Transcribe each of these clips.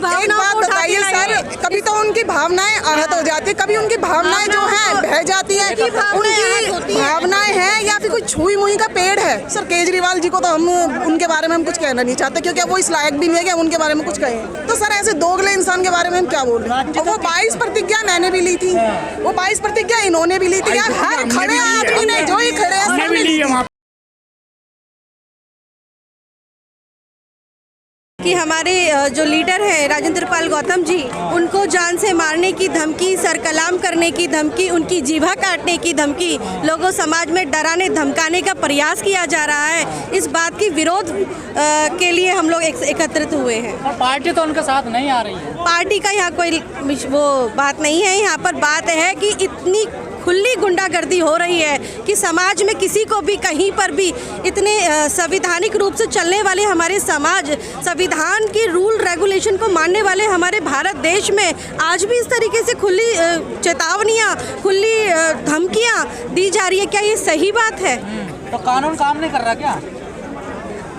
एक बात बताइए सर, कभी तो उनकी भावनाएं आहत हो जाती है, कभी उनकी भावनाएं जो हैं बह जाती है। उनकी भावनाएं हैं या फिर कोई छुई मुई का पेड़ है। सर केजरीवाल जी को तो हम उनके बारे में हम कुछ कहना नहीं चाहते, क्योंकि वो इस लायक भी नहीं है कि उनके बारे में कुछ कहें। तो सर ऐसे दोगले इंसान के बारे में हम क्या बोल रहे हैं। वो 22 प्रतिज्ञा मैंने भी ली थी, वो 22 प्रतिज्ञा इन्होंने भी ली थी। यार हर खड़े आदमी ने जो ही खड़े हैं कि हमारे जो लीडर हैं राजेंद्र पाल गौतम जी, उनको जान से मारने की धमकी, सरकलाम करने की धमकी, उनकी जीभा काटने की धमकी, लोगों समाज में डराने धमकाने का प्रयास किया जा रहा है। इस बात की विरोध के लिए हम लोग एकत्रित हुए हैं। और पार्टी तो उनके साथ नहीं आ रही है। पार्टी का यहाँ कोई वो बात नहीं है। यहाँ पर बात है कि इतनी खुली गुंडागर्दी हो रही है कि समाज में किसी को भी कहीं पर भी इतने संवैधानिक रूप से चलने वाले हमारे समाज, संविधान की रूल रेगुलेशन को मानने वाले हमारे भारत देश में आज भी इस तरीके से खुली चेतावनियाँ, खुली धमकियाँ दी जा रही है। क्या ये सही बात है? तो कानून काम नहीं कर रहा क्या?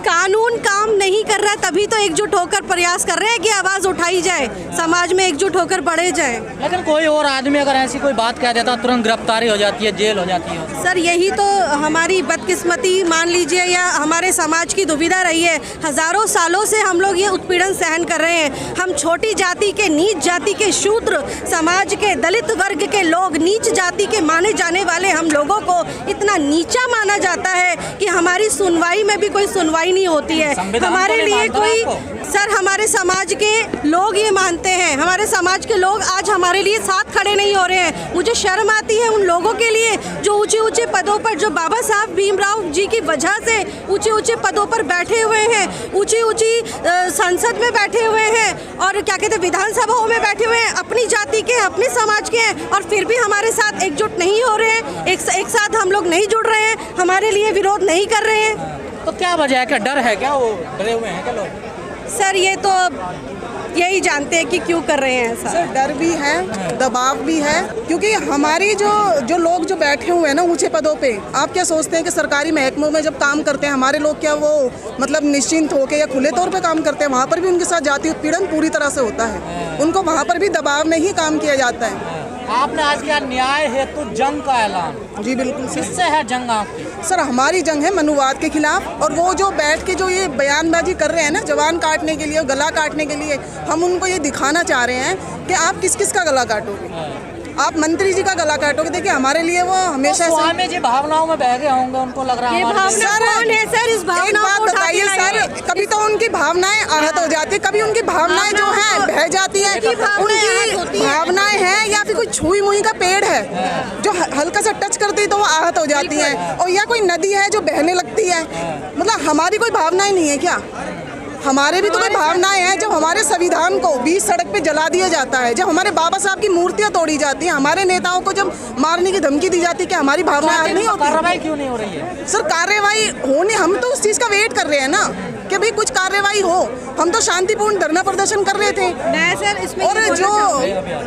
कानून काम नहीं कर रहा, तभी तो एकजुट होकर प्रयास कर रहे हैं कि आवाज़ उठाई जाए, समाज में एकजुट होकर बढ़े जाए। लेकिन कोई और आदमी अगर ऐसी कोई बात कह देता तुरंत गिरफ्तारी हो जाती है, जेल हो जाती है। सर यही तो हमारी बदकिस्मती मान लीजिए या हमारे समाज की दुविधा रही है। हजारों सालों से हम लोग ये उत्पीड़न सहन कर रहे हैं। हम छोटी जाति के, नीच जाति के, शूद्र समाज के, दलित वर्ग के लोग, नीच जाति के माने जाने वाले हम लोगों को इतना नीचा माना जाता है कि हमारी सुनवाई में भी कोई सुनवाई नहीं होती है। हमारे लिए कोई सर, हमारे समाज के लोग ये मानते हैं, हमारे समाज के लोग आज हमारे लिए साथ खड़े नहीं हो रहे हैं। मुझे शर्म आती है उन लोगों के लिए जो ऊंचे ऊंचे पदों पर, जो बाबा साहब भीमराव जी की वजह से ऊंचे ऊंचे पदों पर बैठे हुए हैं, ऊंची ऊंची संसद में बैठे हुए हैं और क्या कहते हैं विधानसभाओं में बैठे हुए हैं, अपनी जाति के, अपने समाज के हैं, और फिर भी हमारे साथ एकजुट नहीं हो रहे हैं, एक साथ हम लोग नहीं जुड़ रहे हैं, हमारे लिए विरोध नहीं कर रहे हैं। तो क्या वजह है? क्या डर है? क्या वो डरे हुए हैं क्या लोग? सर ये तो यही जानते हैं कि क्यों कर रहे हैं ऐसा। सर डर भी है, दबाव भी है, क्योंकि हमारी जो लोग जो बैठे हुए हैं ना ऊंचे पदों पे, आप क्या सोचते हैं कि सरकारी महकमों में जब काम करते हैं हमारे लोग, क्या वो मतलब निश्चिंत होकर या खुले तौर पे काम करते हैं? वहाँ पर भी उनके साथ जाति उत्पीड़न पूरी तरह से होता है। उनको वहाँ पर भी दबाव में ही काम किया जाता है। आपने आज किया न्याय हेतु जंग का ऐलान। जी बिल्कुल। किससे है जंग आपकी? सर हमारी जंग है मनुवाद के खिलाफ, और वो जो बैठ के जो ये बयानबाजी कर रहे हैं ना जवान काटने के लिए, गला काटने के लिए, हम उनको ये दिखाना चाह रहे हैं कि आप किस किस का गला काटोगे। आप मंत्री जी का गला काटोगे। देखिए हमारे लिए वो हमेशा तो स्वामी जी भावनाओं में बह गए होंगे, उनको लग रहा है। एक बात बताइए सर, कभी तो उनकी भावनाएं आहत हो जाती है, कभी उनकी भावनाएं जो हैं बह जाती हैं। उनकी भावनाएं हैं या फिर कोई छुई मुई का पेड़ है जो हल्का सा टच करती है तो वो आहत हो जाती है, और या कोई नदी है जो बहने लगती है। मतलब हमारी कोई भावनाएं नहीं है क्या? हमारे भी तो कोई भावनाएं हैं। जब हमारे संविधान को बीच सड़क पे जला दिया जाता है, जब हमारे बाबा साहब की मूर्तियां तोड़ी जाती हैं, हमारे नेताओं को जब मारने की धमकी दी जाती है, क्या हमारी भावनाएं नहीं होती? कार्रवाई क्यों नहीं हो रही है? सर कार्रवाई होनी, हम तो उस चीज का वेट कर रहे हैं ना कि भाई कुछ कार्रवाई हो। हम तो शांतिपूर्ण धरना प्रदर्शन कर रहे थे। सर इसमें और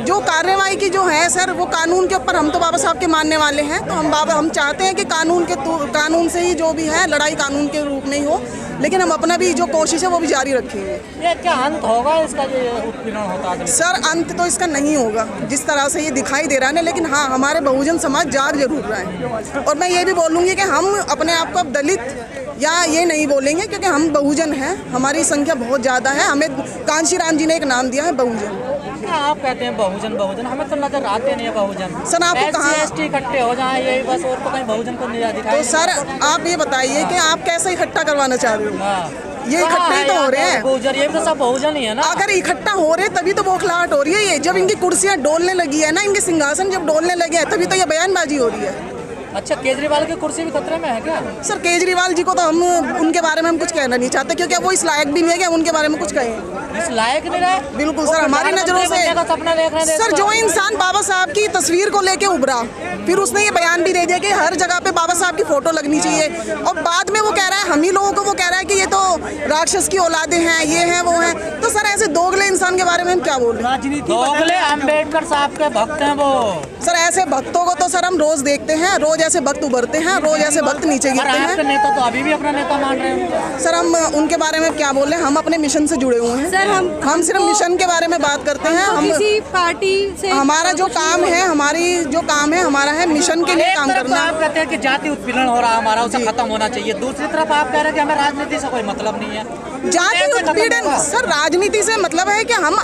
जो कार्रवाई की जो है सर, वो कानून के ऊपर, हम तो बाबा साहब के मानने वाले हैं, तो हम चाहते हैं कि कानून से ही जो भी है लड़ाई कानून के रूप में ही हो, लेकिन हम अपना भी जो कोशिश है वो भी जारी रखेंगे। ये क्या अंत होगा इसका जो उत्पीड़न होता है? सर अंत तो इसका नहीं होगा जिस तरह से ये दिखाई दे रहा है ना, लेकिन हाँ हमारे बहुजन समाज जाग जरूर रहा है। और मैं ये भी बोलूँगी कि हम अपने आप को अब दलित या ये नहीं बोलेंगे, क्योंकि हम बहुजन हैं, हमारी संख्या बहुत ज़्यादा है। हमें कांशीराम जी ने एक नाम दिया है बहुजन। क्या आप कहते हैं बहुजन बहुजन? हमें तो नजर आते नहीं है बहुजन। सर आपको कहाँ SC ST इकट्ठे हो जाए यही बस, और तो कहीं बहुजन को नहीं दिखाई। तो सर आप ये बताइए कि आप कैसे इकट्ठा करवाना चाह रहे हो? ये इकट्ठे ही तो हो रहे हैं। बहुजन ये तो सब बहुजन ही है ना। अगर इकट्ठा हो रहे तभी तो बौखलाहट हो रही है। ये जब इनकी कुर्सियां डोलने लगी है ना, इनके सिंहासन जब डोलने लगे हैं, तभी तो ये बयानबाजी हो रही है। अच्छा केजरीवाल की कुर्सी भी खतरे में है क्या? सर केजरीवाल जी को तो हम उनके बारे में हम कुछ कहना नहीं चाहते, क्योंकि वो इस लायक भी नहीं है कि उनके बारे में कुछ कहें। इस लायक नहीं रहे? बिल्कुल सर, हमारी नजरों से सपना देख रहे हैं। सर जो इंसान बाबा साहब की तस्वीर को लेके उभरा, फिर उसने ये बयान भी दे दिया कि हर जगह पे बाबा साहब की फोटो लगनी चाहिए, और बाद में वो कह रहा है, हम ही लोगों को वो कह रहा है कि ये तो राक्षस की औलादे हैं, ये हैं, वो हैं। तो सर ऐसे दोगले इंसान के बारे में हम क्या बोल रहे हैं? दोगले अम्बेडकर साहब के भक्त हैं वो। सर ऐसे भक्तों को तो सर हम रोज देखते हैं, रोज ऐसे भक्त उभरते हैं, रोज ऐसे भक्त नीचे गिरते हैं। आपके नेता तो अभी भी अपना नेता मान रहे हैं। सर हम उनके बारे में क्या बोले, हम अपने मिशन से जुड़े हुए हैं सर। हम सिर्फ मिशन के बारे में बात करते हैं। हम किसी पार्टी से हमारा जो काम है, हमारा है मिशन के लिए एक काम तरफ करना। आप कहते हैं कि जाति उत्पीड़न हो रहा हमारा, उसे खत्म होना चाहिए, दूसरी तरफ आप कह रहे हैं कि हमें राजनीति से कोई मतलब नहीं है। जाति उत्पीड़न सर राजनीति से मतलब है कि हम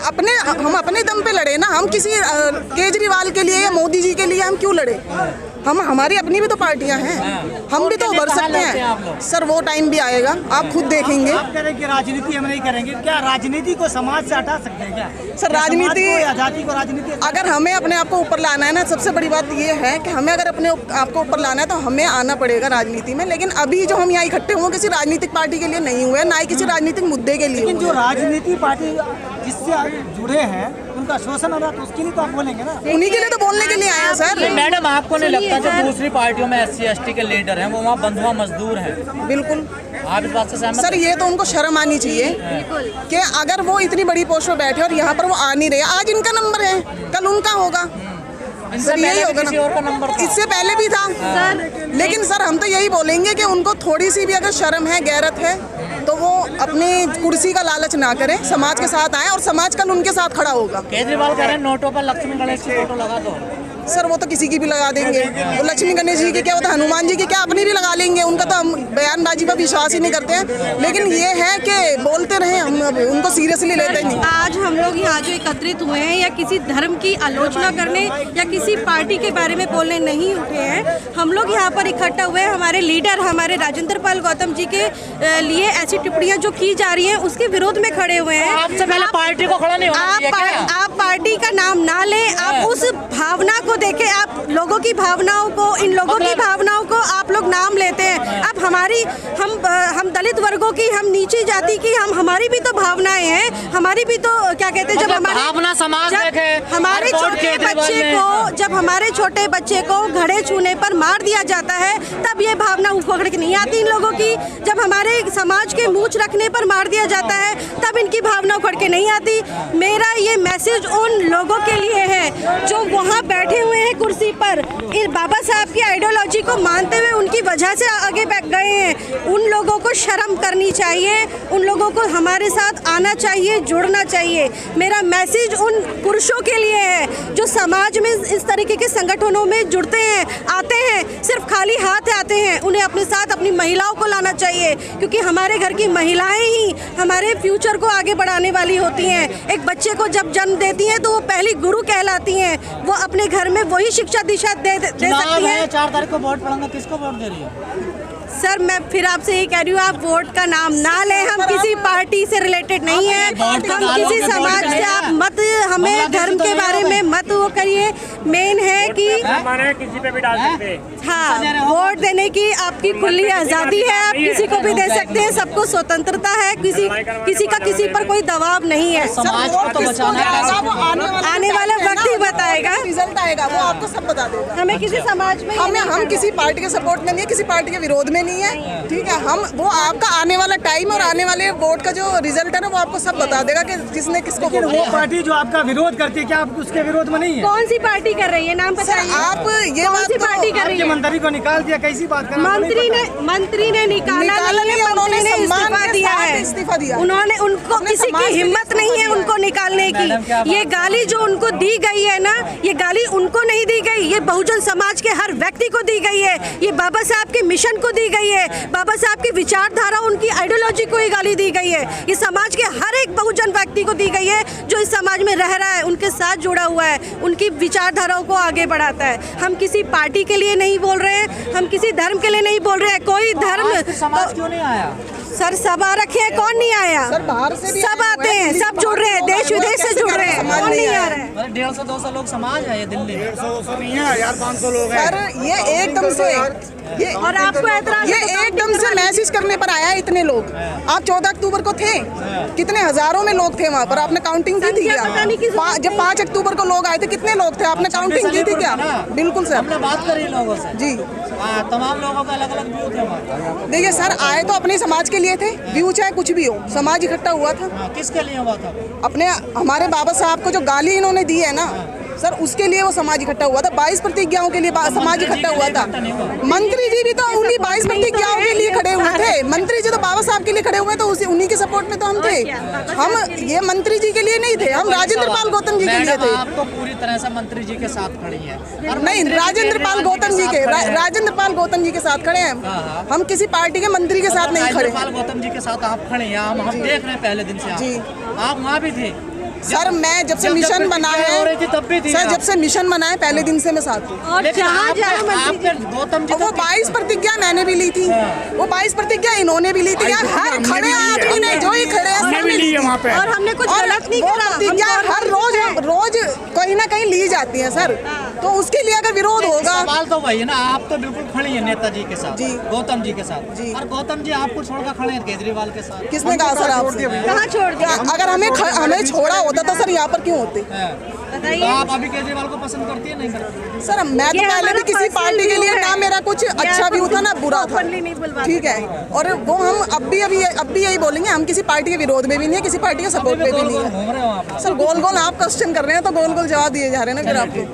अपने दम पे लड़े ना। हम किसी केजरीवाल के लिए या मोदी जी के लिए हम क्यों लड़े? हमारी अपनी भी तो पार्टियां हैं, हम भी तो उभर सकते हैं। सर वो टाइम भी आएगा, आप खुद देखेंगे। आप कह रहे हैं कि राजनीति हम नहीं करेंगे, क्या राजनीति को समाज से हटा सकते हैं क्या? सर राजनीति, जाति को राजनीति, अगर हमें अपने आप को ऊपर लाना है ना, सबसे बड़ी बात ये है कि हमें अगर अपने आप को ऊपर लाना है तो हमें आना पड़ेगा राजनीति में। लेकिन अभी जो हम यहाँ इकट्ठे हुए किसी राजनीतिक पार्टी के लिए नहीं हुए, ना ही किसी राजनीतिक मुद्दे के लिए। लेकिन जो राजनीति पार्टी जिससे जुड़े हैं उनका शोषण हो रहा, तो उसके लिए तो आप बोलेंगे ना? उन्हीं के लिए तो बोलने के लिए आए हैं सर। मैडम आपको नहीं लगता जो दूसरी पार्टियों में SC ST के लीडर हैं वो वहाँ बंधुआ मजदूर हैं? बिल्कुल आप इस बात से सहमत? सर ये तो उनको शर्म आनी चाहिए कि अगर वो इतनी बड़ी पोस्ट पे बैठे और यहाँ पर वो आ नहीं रहे। आज इनका नंबर है, कल उनका होगा, सर यही होगा किसी और का ना। नंबर था। इससे पहले भी था सर। लेकिन सर हम तो यही बोलेंगे कि उनको थोड़ी सी भी अगर शर्म है, गैरत है, तो वो अपनी कुर्सी का लालच ना करें, समाज के साथ आए और समाज कल उनके साथ खड़ा होगा। केजरीवाल कह रहे हैं नोटों पर लक्ष्मी गणेश की फोटो लगा दो। सर वो तो किसी की भी लगा देंगे, वो लक्ष्मी गणेश जी की क्या, वो तो हनुमान जी की क्या, अपनी भी लगा लेंगे। उनका तो हम बयानबाजी पर विश्वास ही नहीं करते हैं। लेकिन ये है कि बोलते रहे, हम उनको सीरियसली लेते नहीं। आज हम लोग यहाँ जो एकत्रित हुए हैं या किसी धर्म की आलोचना करने या किसी पार्टी के बारे में बोलने नहीं उठे हैं। हम लोग यहाँ पर इकट्ठा हुए हैं हमारे लीडर, हमारे राजेंद्र पाल गौतम जी के लिए ऐसी टिप्पणियाँ जो की जा रही हैं उसके विरोध में खड़े हुए हैं। आपसे पहले पार्टी को खड़ा नहीं होना चाहिए क्या? आप पार्टी का नाम ना लें, आप उस भावना को देखें, आप लोगों की भावनाओं को, इन लोगों की भावनाओं को आप लोग नाम लेते हैं। अब हम दलित वर्गों की, हम नीची जाति की, हमारी भी तो भावनाएं हैं, हमारी भी तो क्या कहते हैं, जब हमारे छोटे बच्चे को घड़े छूने पर मार दिया जाता है तब ये भावना उखड़ के नहीं आती इन लोगों की। जब हमारे समाज के मूंछ रखने पर मार दिया जाता है तब इनकी भावना उखड़ के नहीं आती। मेरा ये मैसेज उन लोगों के लिए है जो वहाँ बैठे हुए हैं कुर्सी पर, इन बाबा साहब की आइडियोलॉजी को मानते हुए उनकी वजह से आगे बैठ गए हैं। उन लोगों को शर्म करनी चाहिए, उन लोगों को हमारे साथ आना चाहिए, जुड़ना चाहिए। मेरा मैसेज उन पुरुषों के लिए है जो समाज में इस तरीके के संगठनों में जुड़ते हैं, आते हैं, सिर्फ खाली हाथ आते हैं। उन्हें अपने साथ अपनी महिलाओं को लाना चाहिए, क्योंकि हमारे घर की महिलाएं ही हमारे फ्यूचर को आगे बढ़ाने वाली होती हैं। एक बच्चे को जब जन्म देती हैं तो वो पहली गुरु कहलाती हैं, वो अपने घर में वही शिक्षा दिशा दे सकती हैं। 4 तारीख को वोट पड़ेगा, किसको वोट दे रही है? सर मैं फिर आपसे यही कह रही हूँ, आप वोट का नाम ना लें। हम किसी पार्टी से रिलेटेड नहीं है, हम किसी समाज से, आप मत हमें धर्म के बारे में मत वो करिए। मेन है कि किसी पे भी डाल सकते हैं। हाँ, वोट देने की आपकी खुली आज़ादी है, आप किसी को भी दे सकते हैं, सबको स्वतंत्रता है, किसी का किसी पर कोई दबाव नहीं है। समाज को तो बचाना है, आने वाला वक्त ही बताएगा, रिजल्ट आएगा, वो आपको सब बता देगा। हमें किसी समाज में हम किसी पार्टी के सपोर्ट में नहीं है, किसी पार्टी के विरोध में नहीं है, ठीक है। हम वो आपका आने वाला टाइम और आने वाले वोट का जो रिजल्ट है ना, वो आपको सब बता देगा कि किसने किसको वोट वो दिया। पार्टी जो आपका विरोध करती है, क्या आप उसके विरोध में नहीं है? कौन सी पार्टी कर रही है, नाम बताइए। आप ये कौन सी पार्टी कर रही है? मंत्री को निकाल दिया, कैसी बात कर? मंत्री ने निकाला नहीं है, मंत्री ने इस्तीफा दिया है। उन्होंने, उनको किसी की हिम्मत नहीं है उनको निकालने की। ये गाली जो उनको दी गई है ना, ये गाली उनको नहीं दी गई, ये बहुजन समाज के हर व्यक्ति को दी गई है। ये बाबा साहब के मिशन को दी गई है, बाबा साहब की विचारधारा, उनकी आइडियोलॉजी को ही गाली दी गई है। ये समाज के हर एक बहुजन व्यक्ति को दी गई है जो इस समाज में रह रहा है, उनके साथ जुड़ा हुआ है, उनकी विचारधाराओं को आगे बढ़ाता है। हम किसी पार्टी के लिए नहीं बोल रहे हैं, हम किसी धर्म के लिए नहीं बोल रहे हैं। कोई धर्म समाज क्यों नहीं आया? सर सब आ रखे हैं, कौन नहीं आया? सर बाहर से भी सब आते हैं, सब जुड़ रहे हैं, देश विदेश से जुड़ रहे हैं, कौन नहीं आ रहे हैं? अरे 150-200 लोग समाज है ये दिल्ली में। 100 नहीं है, 1500 लोग हैं। सर ये एकदम से ये और आपको ऐतराज ये एकदम से मैसेज करने पर आया है इतने लोग। आप 14 अक्टूबर को थे, कितने हजारों में लोग थे वहाँ पर, आपने काउंटिंग की थी क्या? संख्या बताने की जरूरत जब 5 अक्टूबर को लोग आए थे कितने लोग थे, आपने काउंटिंग की थी क्या? बिल्कुल सर हमने बात करी लोगों से। जी। हाँ, तमाम लोगों का अलग अलग व्यू थे वहाँ। देखिए सर, आए तो अपने समाज के लिए थे, व्यू चाहे कुछ भी हो, समाज इकट्ठा हुआ था। हाँ, किसके लिए हुआ था? अपने हमारे बाबा साहब को जो गाली इन्होंने दी है ना सर, उसके लिए वो समाज इकट्ठा हुआ था। 22 प्रतिज्ञाओं के लिए समाज इकट्ठा हुआ था। मंत्री जी भी तो उन्हीं 22 प्रतिज्ञाओं के लिए खड़े हुए थे। मंत्री जी तो बाबा साहब के लिए खड़े हुए, तो उन्हीं के सपोर्ट में तो हम थे। हम ये मंत्री जी के लिए नहीं थे, हम राजेंद्र पाल गौतम जी के लिए थे। आप तो पूरी तरह से मंत्री जी के साथ खड़ी हैं। नहीं, राजेंद्र पाल गौतम जी के साथ खड़े हैं हम, किसी पार्टी के मंत्री के साथ नहीं खड़े। राजेंद्र पाल गौतम जी के साथ आप खड़े हैं, हम देख रहे हैं पहले दिन से। जी। आप वहाँ भी थे सर, मैं जब से मिशन बना है तब भी थी सर, जब से मिशन बना है पहले दिन से मैं साथ हूँ। और जहाँ जहाँ मंत्री गौतम जी और वो 22 प्रतिज्ञा मैंने भी ली थी, वो 22 प्रतिज्ञा इन्होंने भी ली थी। यार हर खड़े आदमी ने जो ही खड़े हैं हमने भी ली है वहाँ पे। और हमने कुछ और गलत नहीं वो करा। प्रतिज्ञा हर रोज कहीं ना कहीं ली जाती है सर, तो उसके लिए अगर विरोध होगा। सवाल तो वही है ना, आप तो बिल्कुल खड़ी है नेताजी के साथ, जी। गौतम जी के साथ। जी। और गौतम जी आपको छोड़कर खड़े हैं केजरीवाल के साथ। किसने कहा सर आपसे? कहाँ छोड़ दिया? अगर हमें छोड़ा होता तो सर यहाँ पर क्यों होते? तो बताइए। आप अभी केजरीवाल को पसंद करती है नहीं करती? सर मैं तो ये पहले भी हमारा किसी personal पार्टी के view लिए है। ना मेरा कुछ अच्छा व्यू था ना बुरा था, openly नहीं बुलवाते। ठीक है। और वो हम अब भी यही बोलेंगे, हम किसी पार्टी के विरोध में भी नहीं है, किसी पार्टी के सपोर्ट में भी नहीं है। घूम रहे हो आप। सर गोल गोल आप क्वेश्चन कर रहे हैं तो गोल गोल जवाब दिए जा रहे हैं ना फिर आपको।